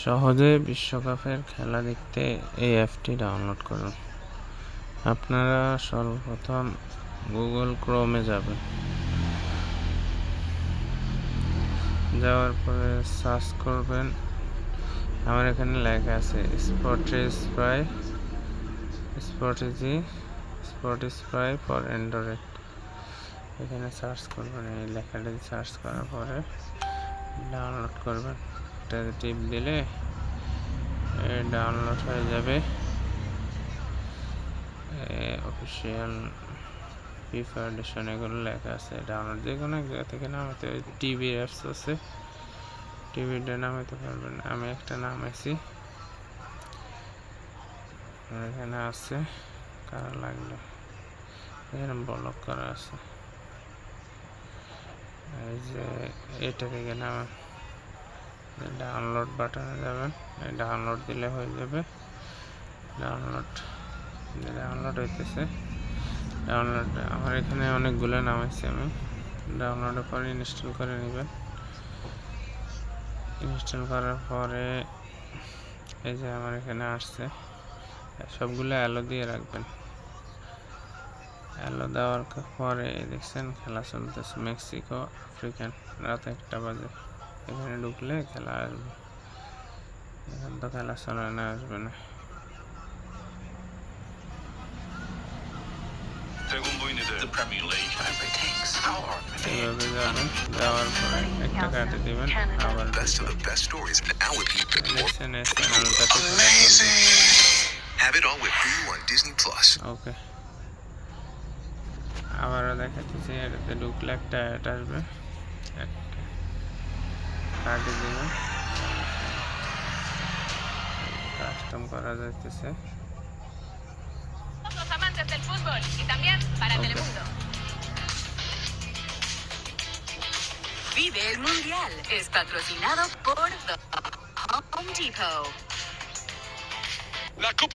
সহজে বিশ্বকাপের খেলা দেখতে এই অ্যাপটি ডাউনলোড করুন। আপনারা সর্বপ্রথম গুগল ক্রোমে যাবেন। যাওয়ার পরে সার্চ করবেন, আমার এখানে লেখা আছে স্পটিফাই ফর অ্যান্ড্রয়েড। এখানে সার্চ করবেন, এই লেখাটি সার্চ করার পরে ডাউনলোড করবেন। এটা টিপ দিলে ডাউনলোড হয়ে যাবে। অফিসিয়াল ফিফা এডিশন এগুলো লেখা আছে। ডাউনলোড যে কোনো এক জায়গা থেকে নামাতে, টিভি অ্যাপস আছে, টিভিটা নামাতে পারবেন। আমি একটা নামাইছি, এখানে আছে, কারা লাগলো এখানে ব্লক করা আছে। এই যে এটা থেকে নামান, ডাউনলোড বাটনে যাবেন, ডাউনলোড দিলে হয়ে যাবে। ডাউনলোড হইতেছে। ডাউনলোড আমার এখানে অনেকগুলো নামাইছি আমি। ডাউনলোডের পরে ইনস্টল করে নেবেন। ইনস্টল করার পরে এই যে আমার এখানে আসছে, সবগুলো অ্যালো দিয়ে রাখবেন। অ্যালো দেওয়ার পরে দেখছেন খেলা চলতেছে, মেক্সিকো আফ্রিকান, রাত 1টা বাজে। এখানে ঢুকলে খেলা আসবে। এখন তো খেলা চলে না, আসবে না। এইভাবে যাবেন, যাওয়ার পরে একটা কাটে দিবেন, আবার ওকে। আবারও দেখাচ্ছি, এটাতে ঢুকলে একটা অ্যাড আসবে, কাটে দিবেন। কাস্টম করা যাইতেছে। Vive el Mundial es patrocinado por The Home Depot.